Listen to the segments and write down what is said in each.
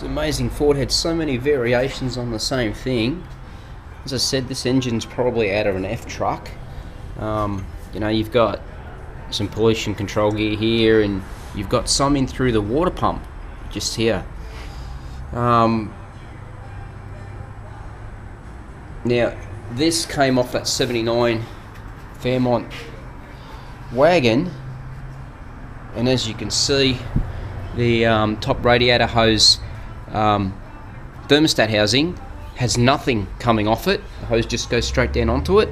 It's amazing Ford had so many variations on the same thing. As I said, this engine's probably out of an F truck. You know, you've got some pollution control gear here, and you've got some in through the water pump just here. Now this came off that 79 Fairmont wagon, and as you can see, the top radiator hose thermostat housing has nothing coming off it. The hose just goes straight down onto it.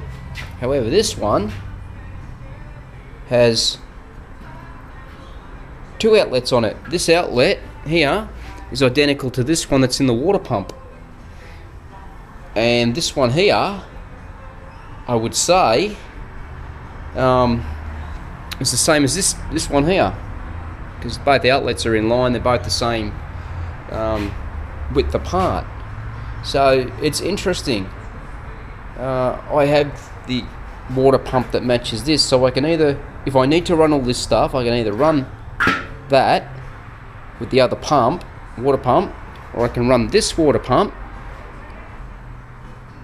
However, this one has two outlets on it. This outlet here is identical to this one that's in the water pump, and this one here, I would say, is the same as this one here, because both outlets are in line. They're both the same width apart. So it's interesting. I have the water pump that matches this, so I can either, if I need to run all this stuff, I can either run that with the other pump, water pump, or I can run this water pump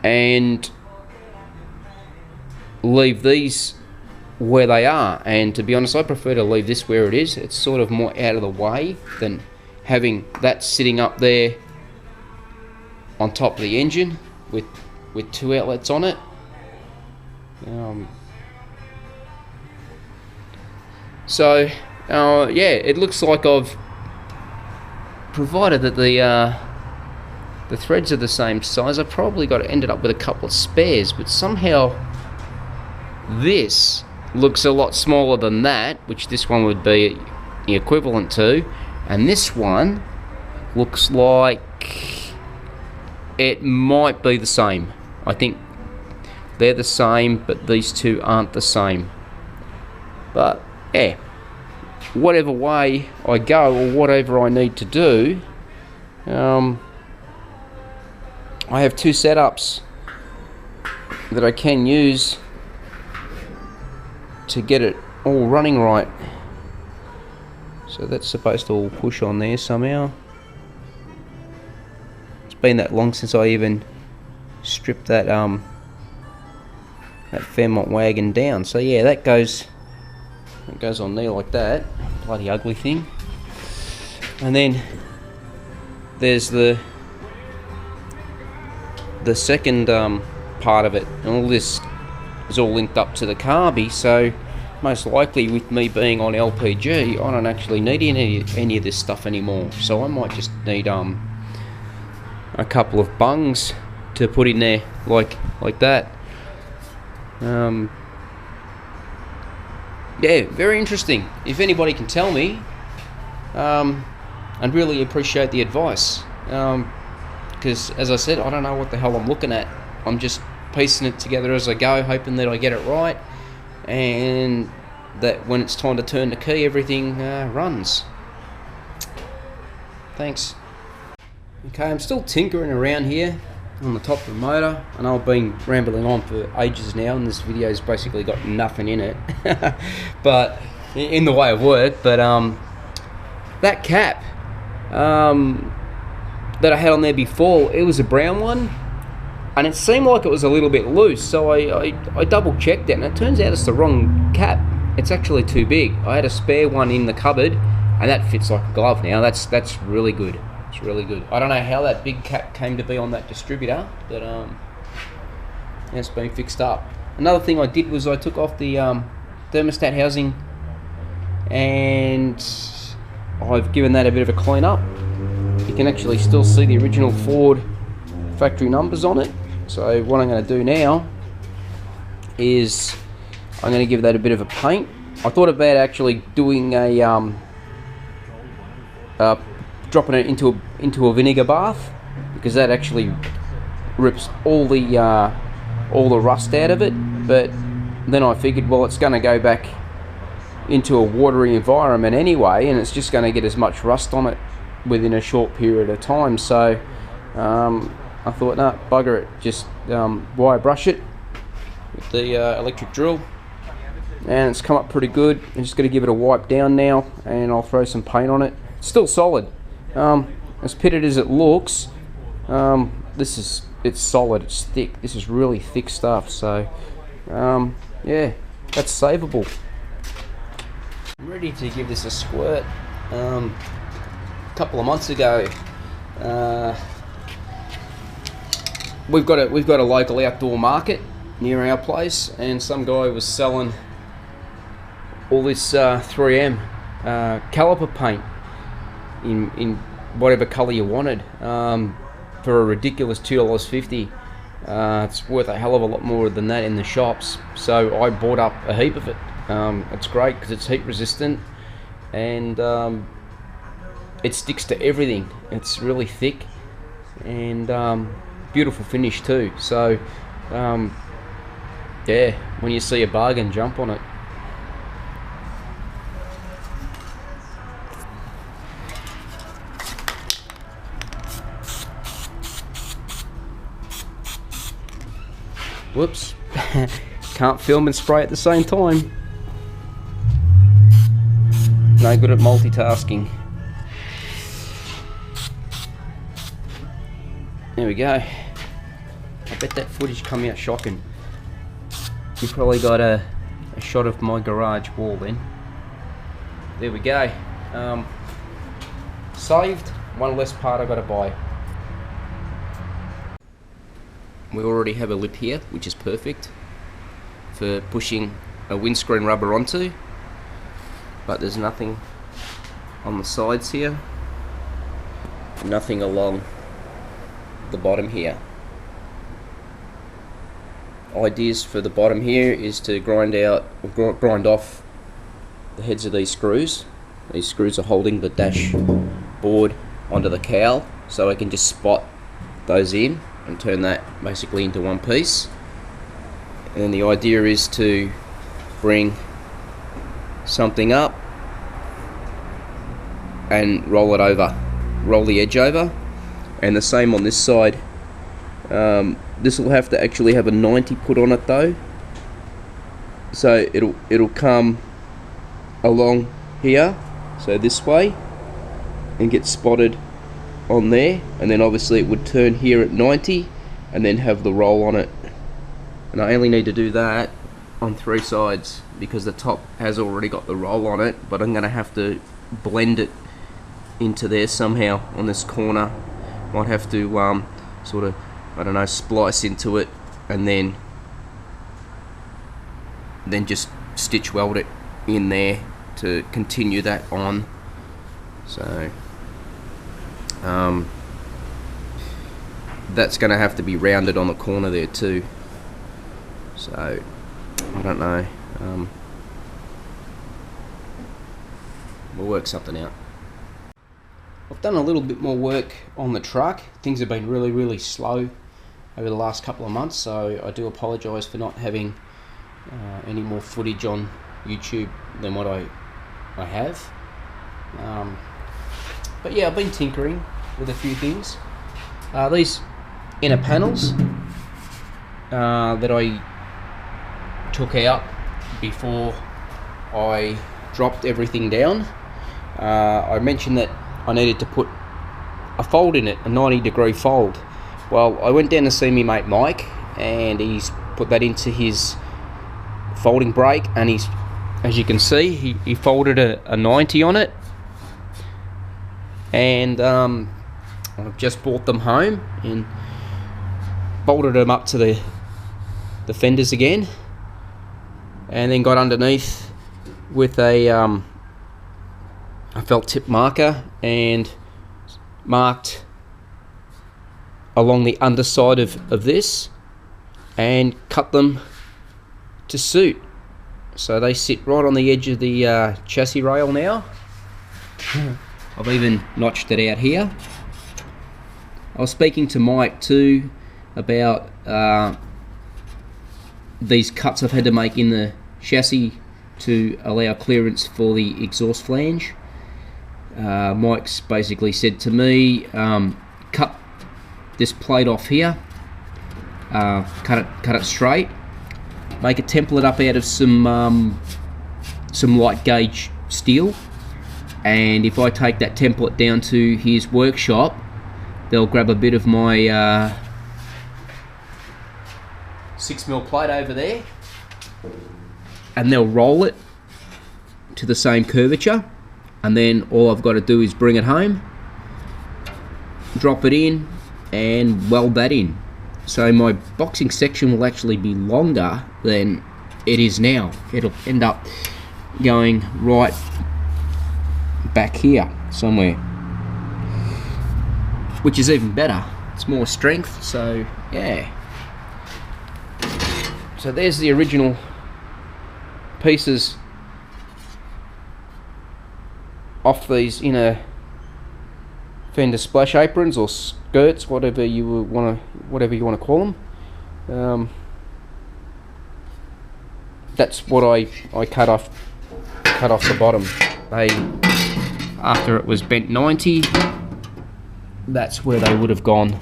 and leave these where they are. And to be honest, I prefer to leave this where it is. It's sort of more out of the way than having that sitting up there on top of the engine with two outlets on it. Yeah, it looks like I've provided that the threads are the same size. I probably ended up with a couple of spares, but somehow this looks a lot smaller than that, which this one would be equivalent to, and this one looks like it might be the same. I think they're the same, but these two aren't the same. But yeah, whatever way I go or whatever I need to do, I have two setups that I can use to get it all running right. So that's supposed to all push on there somehow. It's been that long since I even stripped that Fairmont wagon down. So yeah, it goes on there like that. Bloody ugly thing. And then there's the second part of it, and all this is all linked up to the carby. So most likely, with me being on LPG, I don't actually need any of this stuff anymore. So I might just need a couple of bungs to put in there like that. Yeah, very interesting. If anybody can tell me, I'd really appreciate the advice, because as I said, I don't know what the hell I'm looking at. I'm just piecing it together as I go, hoping that I get it right, and that when it's time to turn the key, everything runs. Thanks. Okay, I'm still tinkering around here on the top of the motor. I know I've been rambling on for ages now, and this video's basically got nothing in it, but in the way of work. But that cap that I had on there before, it was a brown one, and it seemed like it was a little bit loose, so I double checked it, and it turns out it's the wrong cap. It's actually too big. I had a spare one in the cupboard, and that fits like a glove now. That's really good. It's really good. I don't know how that big cap came to be on that distributor, but it's been fixed up. Another thing I did was I took off the thermostat housing, and I've given that a bit of a clean up. You can actually still see the original Ford factory numbers on it. So what I'm going to do now is I'm going to give that a bit of a paint. I thought about actually doing a dropping it into a vinegar bath, because that actually rips all the rust out of it. But then I figured, well, it's going to go back into a watery environment anyway, and it's just going to get as much rust on it within a short period of time. So I thought, no, bugger it, just wire brush it with the electric drill, and it's come up pretty good. I'm just going to give it a wipe down now, and I'll throw some paint on it. It's still solid. as pitted as it looks, it's solid, it's thick. This is really thick stuff, so yeah, that's savable. I'm ready to give this a squirt. A couple of months ago, we've got a local outdoor market near our place, and some guy was selling all this 3M caliper paint in whatever colour you wanted, for a ridiculous $2.50. It's worth a hell of a lot more than that in the shops, so I bought up a heap of it. It's great because it's heat resistant, and it sticks to everything. It's really thick and beautiful finish too, so yeah, when you see a bargain, jump on it. Whoops, can't film and spray at the same time. No good at multitasking. There we go. I bet that footage come out shocking. You probably got a shot of my garage wall then. There we go. Saved, one less part I gotta buy. We already have a lip here, which is perfect for pushing a windscreen rubber onto, but there's nothing on the sides here, nothing along the bottom here. Ideas for the bottom here is to grind off the heads of these screws. These screws are holding the dashboard onto the cowl, so I can just spot those in and turn that basically into one piece. And then the idea is to bring something up and roll it over, roll the edge over, and the same on this side. This will have to actually have a 90 put on it though, so it'll come along here, so this way, and get spotted on there, and then obviously it would turn here at 90 and then have the roll on it. And I only need to do that on 3 sides because the top has already got the roll on it, but I'm gonna have to blend it into there somehow on this corner. Might have to sort of, I don't know, splice into it and then just stitch weld it in there to continue that on. So that's going to have to be rounded on the corner there too, so I don't know, we'll work something out. I've done a little bit more work on the truck. Things have been really slow over the last couple of months, so I do apologise for not having any more footage on YouTube than what I have. But yeah, I've been tinkering with a few things. These inner panels that I took out before I dropped everything down. I mentioned that I needed to put a fold in it, a 90-degree fold. Well, I went down to see me mate Mike, and he's put that into his folding brake, and he's, as you can see, he folded a 90 on it. And I've just brought them home and bolted them up to the fenders again, and then got underneath with a felt tip marker and marked along the underside of this and cut them to suit. So they sit right on the edge of the chassis rail now. I've even notched it out here. I was speaking to Mike too about these cuts I've had to make in the chassis to allow clearance for the exhaust flange. Mike's basically said to me, cut this plate off here, cut it straight, make a template up out of some light gauge steel, and if I take that template down to his workshop, they'll grab a bit of my 6mm plate over there, and they'll roll it to the same curvature, and then all I've got to do is bring it home, drop it in, and weld that in. So my boxing section will actually be longer than it is now. It'll end up going right back here somewhere, which is even better. It's more strength, so yeah. So there's the original pieces off these inner fender splash aprons or skirts, whatever you want to call them. That's what I cut off the bottom. After it was bent 90, that's where they would have gone.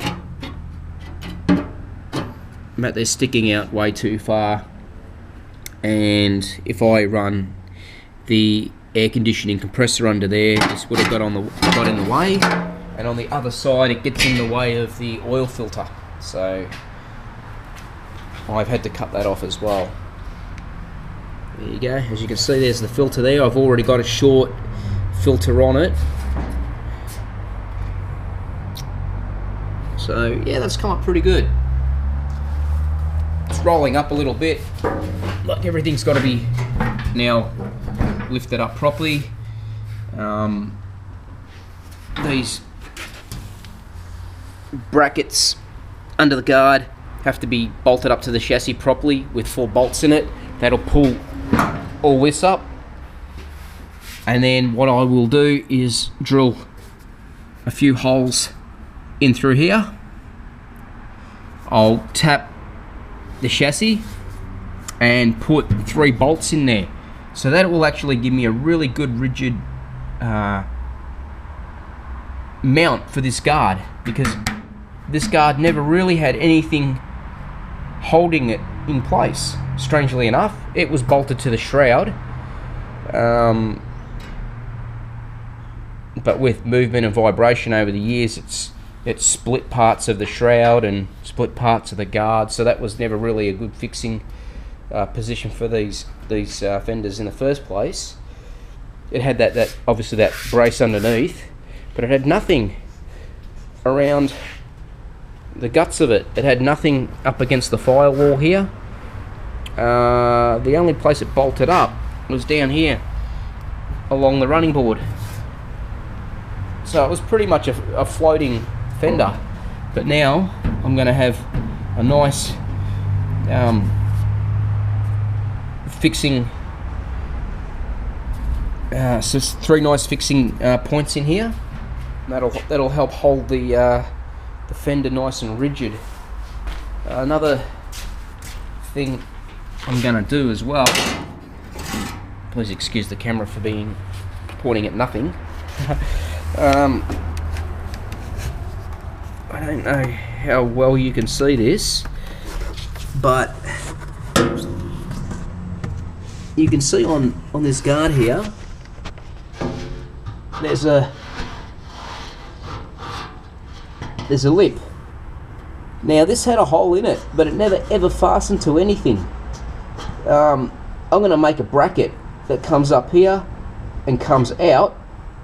But they're sticking out way too far, and if I run the air conditioning compressor under there, this would have got in the way, and on the other side it gets in the way of the oil filter, so I've had to cut that off as well. There you go. As you can see, there's the filter there. I've already got a short filter on it, so yeah, that's come up pretty good. It's rolling up a little bit, like everything's got to be now lifted up properly. These brackets under the guard have to be bolted up to the chassis properly with 4 bolts in it. That'll pull all this up, and then what I will do is drill a few holes in through here. I'll tap the chassis and put 3 bolts in there, so that will actually give me a really good rigid mount for this guard, because this guard never really had anything holding it in place. Strangely enough, it was bolted to the shroud, but with movement and vibration over the years, it's split parts of the shroud and split parts of the guard, so that was never really a good fixing position for these fenders in the first place. It had that obviously that brace underneath, but it had nothing around the guts of it. It had nothing up against the firewall here. The only place it bolted up was down here along the running board, so it was pretty much a floating fender. But now I'm going to have a nice fixing, so 3 nice fixing points in here. That'll help hold the fender nice and rigid. Another thing I'm going to do as well, please excuse the camera for pointing at nothing. I don't know how well you can see this, but you can see on this guard here, there's a lip. Now this had a hole in it, but it never ever fastened to anything. I'm going to make a bracket that comes up here and comes out,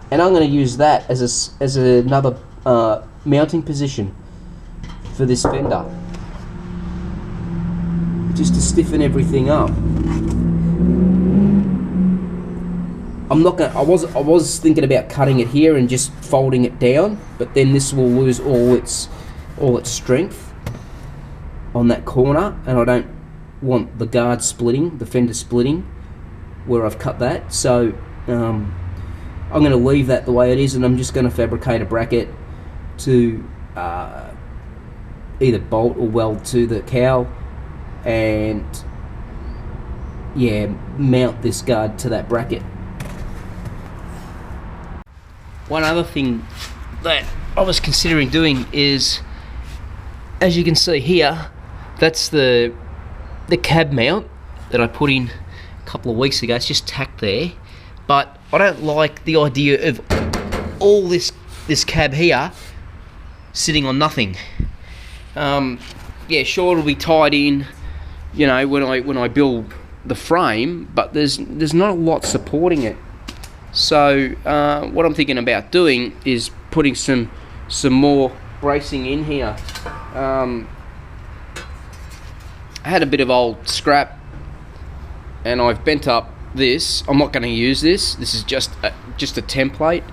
and I'm going to use that as another mounting position for this fender, just to stiffen everything up. I was thinking about cutting it here and just folding it down, but then this will lose all its strength on that corner, and I don't want the guard splitting, the fender splitting where I've cut that. So I'm going to leave that the way it is, and I'm just going to fabricate a bracket to either bolt or weld to the cowl, and yeah, mount this guard to that bracket. One other thing that I was considering doing is, as you can see here, that's the cab mount that I put in a couple of weeks ago. It's just tacked there, but I don't like the idea of all this cab here sitting on nothing. Yeah, sure, it'll be tied in, you know, when I build the frame, but there's not a lot supporting it. So what I'm thinking about doing is putting some more bracing in here. I had a bit of old scrap, and I've bent up this. I'm not going to use this. This is just a template.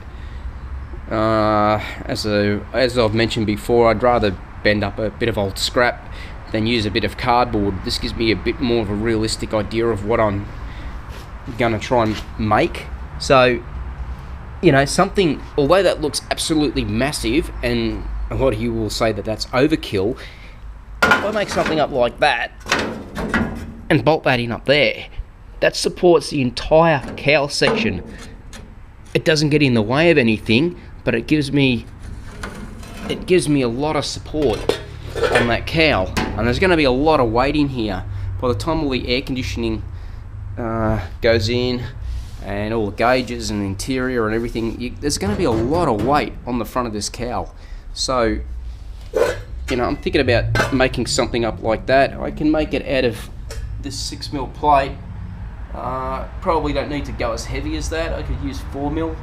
As I've mentioned before, I'd rather bend up a bit of old scrap than use a bit of cardboard. This gives me a bit more of a realistic idea of what I'm going to try and make. So, you know, something, although that looks absolutely massive, and a lot of you will say that that's overkill, if I make something up like that and bolt that in up there, that supports the entire cowl section. It doesn't get in the way of anything, but it gives me a lot of support on that cowl. And there's going to be a lot of weight in here. By the time all the air conditioning goes in, and all the gauges and interior and everything, there's going to be a lot of weight on the front of this cowl. So, you know, I'm thinking about making something up like that. I can make it out of this 6mm plate. Probably don't need to go as heavy as that. I could use 4mm.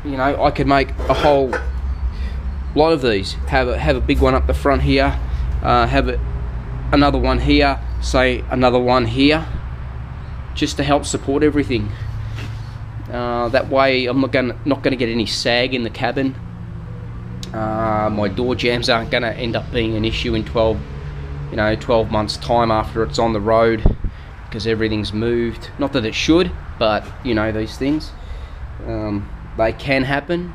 You know, I could make a whole lot of these. Have a big one up the front here. Have another one here. Say another one here, just to help support everything. That way, I'm not gonna get any sag in the cabin. My door jambs aren't gonna end up being an issue in 12 months' time after it's on the road, because everything's moved. Not that it should, but you know, these things, they can happen.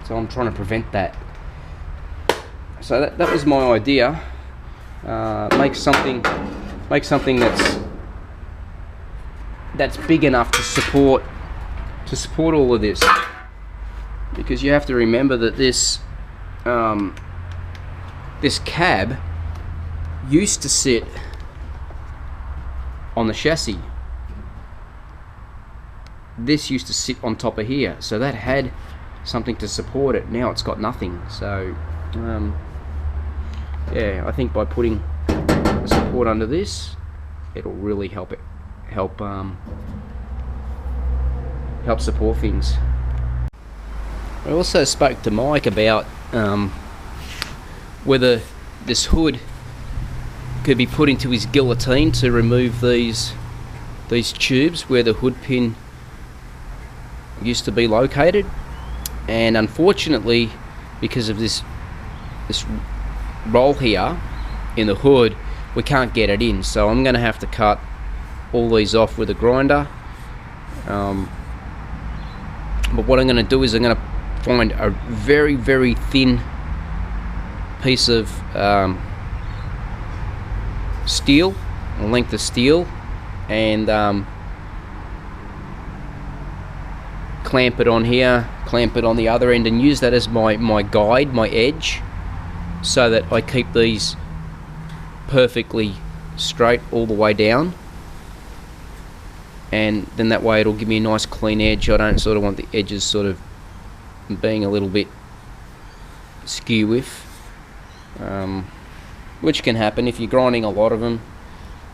So I'm trying to prevent that. So that was my idea. Make something that's big enough to support all of this, because you have to remember that this cab used to sit on the chassis. This used to sit on top of here, so that had something to support it. Now it's got nothing. So yeah, I think by putting the support under this, it'll really help support things. I also spoke to Mike about whether this hood could be put into his guillotine to remove these tubes where the hood pin used to be located, and unfortunately, because of this roll here in the hood, we can't get it in. So I'm going to have to cut all these off with a grinder. But what I'm going to do is I'm going to find a very, very thin piece of steel, a length of steel, and clamp it on here, clamp it on the other end, and use that as my guide, my edge, so that I keep these perfectly straight all the way down. And then that way it'll give me a nice clean edge. I don't sort of want the edges sort of being a little bit skew with, which can happen if you're grinding a lot of them.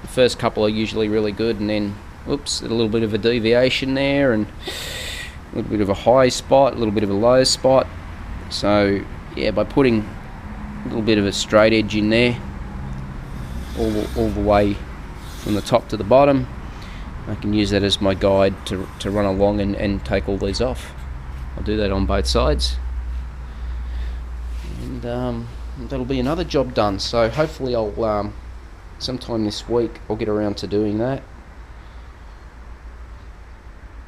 The first couple are usually really good, and then oops, a little bit of a deviation there, and a little bit of a high spot, a little bit of a low spot. So yeah, by putting a little bit of a straight edge in there all the way from the top to the bottom, I can use that as my guide to run along and take all these off. I'll do that on both sides, and that'll be another job done. So hopefully I'll sometime this week I'll get around to doing that.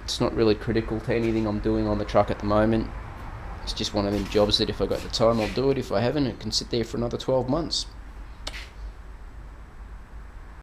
It's not really critical to anything I'm doing on the truck at the moment. It's just one of them jobs that if I got the time, I'll do it. If I haven't, it can sit there for another 12 months.